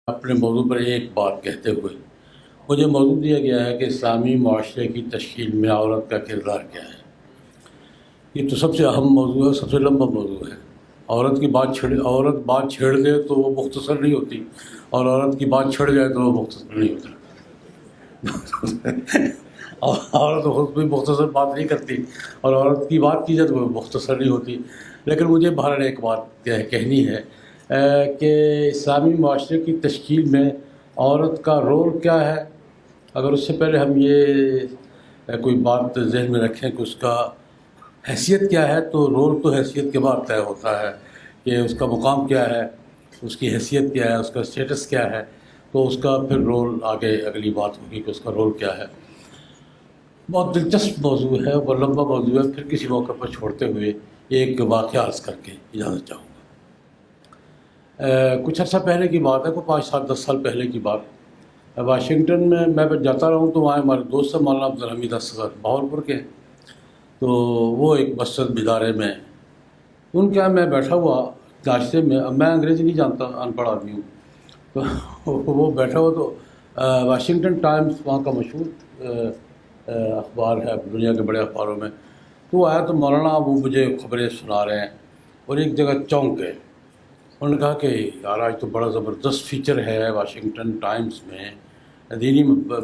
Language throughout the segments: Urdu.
اپنے موضوع پر ایک بات کہتے ہوئے مجھے موضوع دیا گیا ہے کہ اسلامی معاشرے کی تشکیل میں عورت کا کردار کیا ہے۔ یہ تو سب سے اہم موضوع ہے، سب سے لمبا موضوع ہے۔ عورت بات چھیڑ دے تو وہ مختصر نہیں ہوتی، اور عورت کی بات چھڑ جائے تو وہ مختصر نہیں ہوتی۔ عورت خود بھی مختصر بات نہیں کرتی، اور عورت کی بات کی جائے تو وہ مختصر نہیں ہوتی۔ لیکن مجھے بہرحال ایک بات کہنی ہے کہ اسلامی معاشرے کی تشکیل میں عورت کا رول کیا ہے۔ اگر اس سے پہلے ہم یہ کوئی بات ذہن میں رکھیں کہ اس کا حیثیت کیا ہے، تو رول تو حیثیت کے بعد طے ہوتا ہے کہ اس کا مقام کیا ہے، اس کی حیثیت کیا ہے، اس کا اسٹیٹس کیا ہے، تو اس کا پھر رول آگے اگلی بات ہوگی کہ اس کا رول کیا ہے۔ بہت دلچسپ موضوع ہے اور لمبا موضوع ہے، پھر کسی موقع پر چھوڑتے ہوئے ایک واقعہ عرض کر کے اجازت چاہوں گا۔ کچھ عرصہ پہلے کی بات ہے، کوئی 5-7-10 سال پہلے کی بات۔ واشنگٹن میں جاتا رہا ہوں تو وہاں ہمارے دوست ہیں مولانا عبدالحمید اصغر، بہاولپور کے، تو وہ ایک مسجد ادارے میں ان کے یہاں میں بیٹھا ہوا ناشتے میں۔ اب میں انگریزی نہیں جانتا، ان پڑھ آدمی ہوں، تو وہ بیٹھا ہوا تو واشنگٹن ٹائمز وہاں کا مشہور اخبار ہے دنیا کے بڑے اخباروں میں، تو وہ آیا تو مولانا وہ مجھے خبریں سنا رہے ہیں، اور ایک جگہ چونک گئے۔ انہوں نے کہا کہ یار آج تو بڑا زبردست فیچر ہے واشنگٹن ٹائمز میں،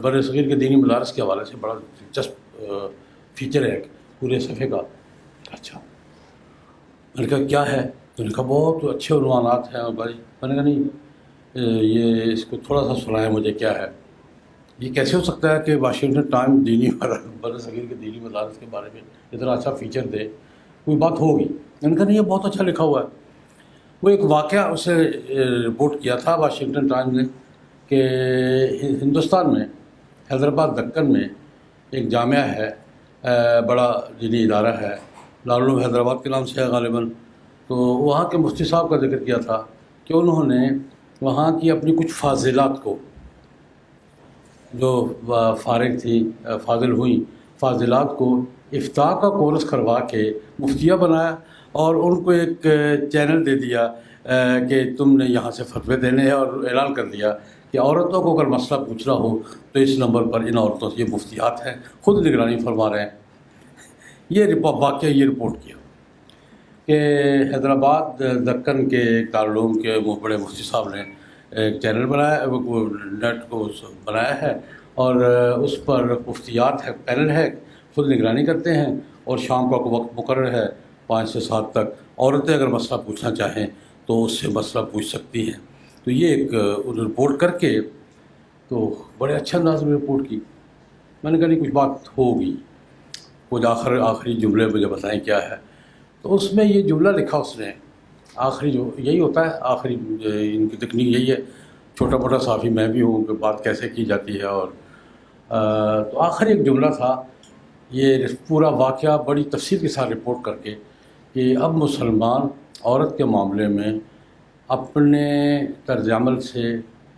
بر صغیر کے دینی مدارس کے حوالے سے بڑا دلچسپ فیچر ہے پورے صفحے کا۔ اچھا، میں نے کہا کیا ہے؟ تو نے کہا بہت اچھے عنوانات ہیں بھائی۔ میں نے کہا نہیں، یہ اس کو تھوڑا سا سنائیں مجھے، کیا ہے یہ؟ کیسے ہو سکتا ہے کہ واشنگٹن ٹائم بر صغیر کے دینی مدارس کے بارے میں اتنا اچھا فیچر دے؟ کوئی بات ہوگی۔ میں نے کہا نہیں، یہ بہت اچھا لکھا ہوا ہے۔ وہ ایک واقعہ اسے رپورٹ کیا تھا واشنگٹن ٹائمز نے کہ ہندوستان میں حیدرآباد دکن میں ایک جامعہ ہے، بڑا دینی ادارہ ہے، دارالعلوم حیدرآباد کے نام سے ہے غالباً۔ تو وہاں کے مفتی صاحب کا ذکر کیا تھا کہ انہوں نے وہاں کی اپنی کچھ فاضلات کو، جو فارغ تھیں، فاضل ہوئیں، فاضلات کو افتاء کا کورس کروا کے مفتیہ بنایا، اور ان کو ایک چینل دے دیا کہ تم نے یہاں سے فتوے دینے ہیں، اور اعلان کر دیا کہ عورتوں کو اگر مسئلہ پوچھنا ہو تو اس نمبر پر ان عورتوں سے، یہ مفتیات ہیں، خود نگرانی فرما رہے ہیں۔ یہ واقعہ یہ رپورٹ کیا کہ حیدرآباد دکن کے دارالعلوم کے بڑے مفتی صاحب نے ایک چینل بنایا، نیٹ کو بنایا ہے، اور اس پر مفتیات ہے، پینل ہے، خود نگرانی کرتے ہیں، اور شام کا وقت مقرر ہے 5 سے 7 تک۔ عورتیں اگر مسئلہ پوچھنا چاہیں تو اس سے مسئلہ پوچھ سکتی ہیں۔ تو یہ ایک رپورٹ کر کے تو بڑے اچھے انداز میں رپورٹ کی۔ میں نے کہا نہیں، کچھ بات ہوگی، کچھ آخری جملے مجھے بتائیں کیا ہے۔ تو اس میں یہ جملہ لکھا اس نے، آخری جو یہی ہوتا ہے، آخری ان کی تکنیک یہی ہے، چھوٹا موٹا صحافی میں بھی ہوں کہ بات کیسے کی جاتی ہے، اور تو آخری ایک جملہ تھا، یہ پورا واقعہ بڑی تفصیل کے ساتھ رپورٹ کر کے، کہ اب مسلمان عورت کے معاملے میں اپنے طرز عمل سے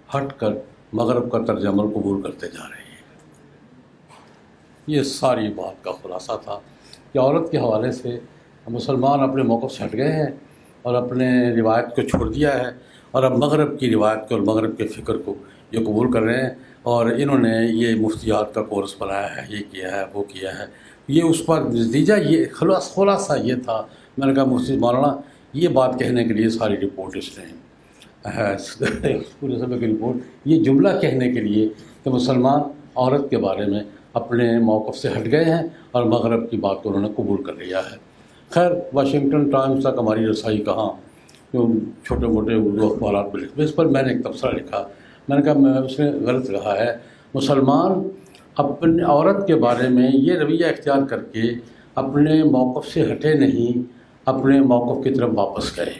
ہٹ کر مغرب کا طرز عمل قبول کرتے جا رہے ہیں۔ یہ ساری بات کا خلاصہ تھا کہ عورت کے حوالے سے مسلمان اپنے موقف سے ہٹ گئے ہیں اور اپنے روایت کو چھوڑ دیا ہے، اور اب مغرب کی روایت کو اور مغرب کے فکر کو یہ قبول کر رہے ہیں، اور انہوں نے یہ مفتیات کا کورس بنایا ہے، یہ کیا ہے، وہ کیا ہے۔ یہ اس پر نتیجہ یہ خلاصہ یہ تھا۔ میں نے کہا مفتی مولانا، یہ بات کہنے کے لیے ساری رپورٹ اس نے پورے سبق کی رپورٹ، یہ جملہ کہنے کے لیے کہ مسلمان عورت کے بارے میں اپنے موقف سے ہٹ گئے ہیں اور مغرب کی بات کو انہوں نے قبول کر لیا ہے۔ خیر، واشنگٹن ٹائمز تک ہماری رسائی کہاں، جو چھوٹے موٹے اردو اخبارات میں لکھتے، اس پر میں نے ایک تبصرہ لکھا۔ میں نے کہا اس نے غلط کہا ہے، مسلمان اپنے عورت کے بارے میں یہ رویہ اختیار کر کے اپنے موقف سے ہٹے نہیں، اپنے موقف کی طرف واپس گئے۔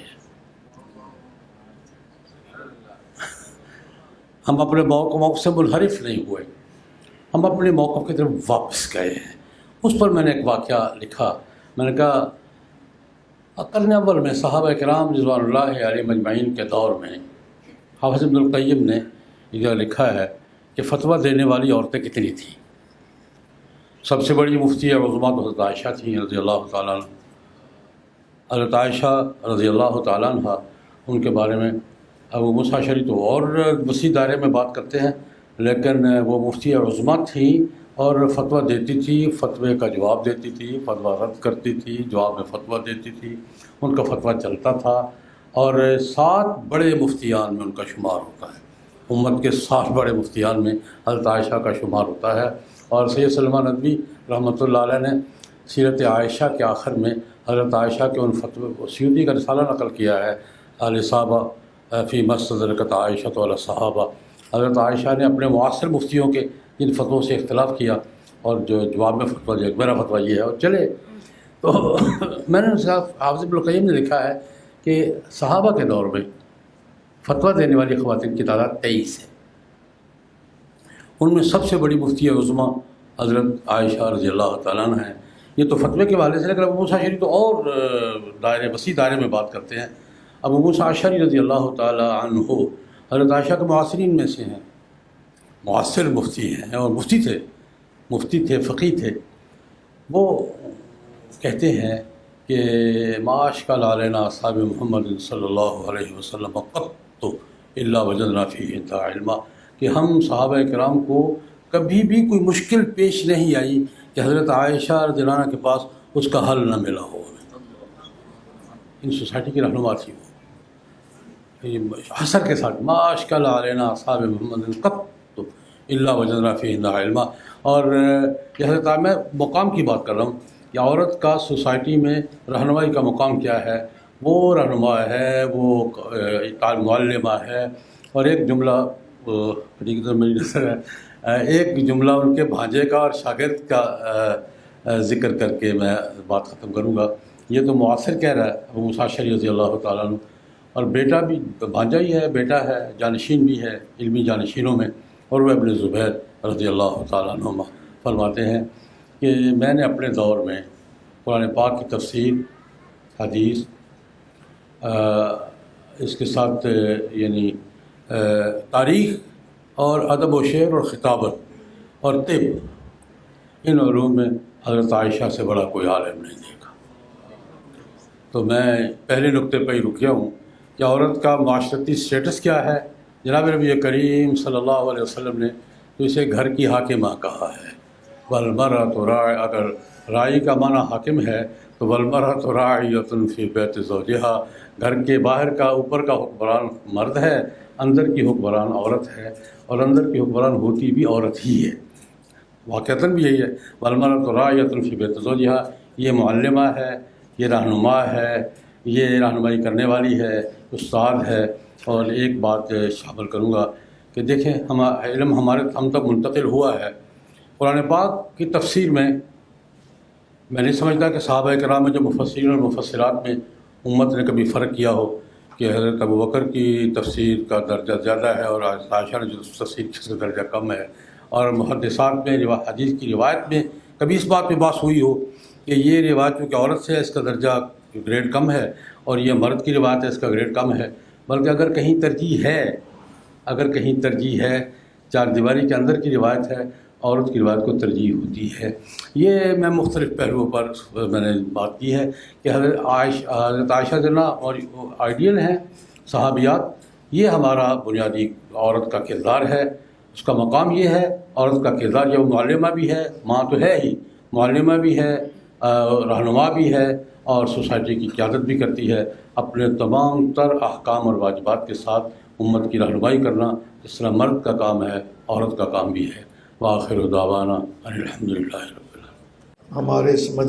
ہم اپنے موقف سے منحرف نہیں ہوئے، ہم اپنے موقف کی طرف واپس گئے ہیں۔ اس پر میں نے ایک واقعہ لکھا۔ میں نے کہا قرن اول میں صحابہ کرام رضوان اللہ علیہم اجمعین کے دور میں حافظ ابن القیم نے یہ لکھا ہے کہ فتویٰ دینے والی عورتیں کتنی تھیں۔ سب سے بڑی مفتی عظمیٰ تو حضرت عائشہ تھیں رضی اللہ تعالیٰ عنہ۔ حضرت عائشہ رضی اللہ تعالیٰ عنہ، ان کے بارے میں ابو موسیٰ اشعری تو اور وسیع دائرے میں بات کرتے ہیں، لیکن وہ مفتی عظمیٰ تھیں اور فتویٰ دیتی تھی، فتوے کا جواب دیتی تھی، فتویٰ رد کرتی تھی، جواب میں فتویٰ دیتی تھی، ان کا فتویٰ چلتا تھا، اور 7 بڑے مفتیان میں ان کا شمار ہوتا ہے۔ امت کے 7 بڑے مفتیان میں حضرت عائشہ کا شمار ہوتا ہے۔ اور سید سلمان ندوی رحمۃ اللہ علیہ نے سیرت عائشہ کے آخر میں حضرت عائشہ کے ان فتوے کو، سیوطی کا رسالہ نقل کیا ہے، الاصابہ فی ما استدرکت عائشہ علی صحابہ، حضرت عائشہ نے اپنے معاصر مفتیوں کے جن فتووں سے اختلاف کیا اور جو جواب میں فتویٰ دیا، میرا فتویٰ یہ ہے اور چلے۔ تو میں نے حافظ ابن القیم نے لکھا ہے کہ صحابہ کے دور میں فتویٰ دینے والی خواتین کی تعداد 23 ہے، ان میں سب سے بڑی مفتی عظمیٰ حضرت عائشہ رضی اللہ تعالیٰ عنہ ہیں۔ یہ تو فتوے کے حوالے سے، لیکن ابو موسیٰ اشعری تو اور وسیع دائرے میں بات کرتے ہیں۔ ابو موسیٰ اشعری رضی اللہ تعالیٰ عنہ حضرت عائشہ کے معاصرین میں سے ہیں، معاصر مفتی ہیں اور مفتی تھے، فقیہ تھے۔ وہ کہتے ہیں کہ ما اشکل علینا اصحاب محمد صلی اللہ علیہ وسلم قط الا وجدنا فیہ علما، کہ ہم صحابہ کرام کو کبھی بھی کوئی مشکل پیش نہیں آئی کہ حضرت عائشہ رضی اللہ عنہ کے پاس اس کا حل نہ ملا ہو۔ ان سوسائٹی کی رہنما تھی وہ، حسر کے ساتھ، ما اشکل علینا اصحاب محمد قط الا وجدنا فیہ علما۔ اور یہ حضرت میں مقام کی بات کر رہا ہوں کہ عورت کا سوسائٹی میں رہنمائی کا مقام کیا ہے۔ وہ رہنما ہے، وہ معلمہ ہے۔ اور ایک جملہ میری نظر ہے، ایک جملہ ان کے بھانجے کا اور شاگرد کا ذکر کر کے میں بات ختم کروں گا۔ یہ تو معاصر کہہ رہا ہے ابو موسیٰ اشعری رضی اللہ تعالیٰ عنہ، اور بیٹا بھی، بھانجا ہی ہے، بیٹا ہے، جانشین بھی ہے علمی جانشینوں میں، اور وہ ابن زبیر رضی اللہ تعالیٰ عنہ فرماتے ہیں کہ میں نے اپنے دور میں قرآن پاک کی تفسیر، حدیث، اس کے ساتھ یعنی تاریخ اور ادب و شعر اور خطابت اور طب، ان علوم میں حضرت عائشہ سے بڑا کوئی عالم نہیں دیکھا۔ تو میں پہلے نقطے پہ ہی رکیا ہوں کہ عورت کا معاشرتی سٹیٹس کیا ہے۔ جناب نبی کریم صلی اللہ علیہ وسلم نے تو اسے گھر کی حاکمہ کہا ہے۔ والمرأۃ راع، اگر راعی کا معنی حاکم ہے تو والمرأۃ راعیۃ فی بیت زوجہا، گھر کے باہر کا، اوپر کا حکمران مرد ہے، اندر کی حکمران عورت ہے، اور اندر کی حکمران ہوتی بھی عورت ہی ہے، واقعتاً بھی یہی ہے۔ والمرأۃ راعیۃ فی بیت زوجہا، یہ معلمہ ہے، یہ رہنما ہے، یہ رہنمائی کرنے والی ہے، استاد ہے۔ اور ایک بات شامل کروں گا کہ دیکھیں علم ہم تک منتقل ہوا ہے۔ قرآن پاک کی تفسیر میں نہیں سمجھتا کہ صحابہ کرام میں جو مفسرین اور مفسرات میں امت نے کبھی فرق کیا ہو کہ حضرت ابو بکر کی تفسیر کا درجہ زیادہ ہے اور عائشہ نے جو تفسیر کی اس کا درجہ کم ہے، اور محدثات میں حدیث کی روایت میں کبھی اس بات پہ بحث ہوئی ہو کہ یہ روایت چونکہ عورت سے ہے اس کا درجہ گریڈ کم ہے، اور یہ مرد کی روایت ہے اس کا گریڈ کم ہے۔ بلکہ اگر کہیں ترجیح ہے، چار دیواری کے اندر کی روایت ہے، عورت کی روایت کو ترجیح ہوتی ہے۔ یہ میں مختلف پہلوؤں پر میں نے بات کی ہے کہ حضرت عائشہ جنہ اور آئیڈیل ہیں صحابیات، یہ ہمارا بنیادی عورت کا کردار ہے، اس کا مقام یہ ہے۔ عورت کا کردار یہ معلمہ بھی ہے، ماں تو ہے ہی، معلمہ بھی ہے، رہنما بھی ہے، اور سوسائٹی کی قیادت بھی کرتی ہے، اپنے تمام تر احکام اور واجبات کے ساتھ امت کی رہنمائی کرنا جس طرح مرد کا کام ہے عورت کا کام بھی ہے۔ وآخر دعوانا ان الحمد للہ رب العالمین۔ ہمارے سمجھ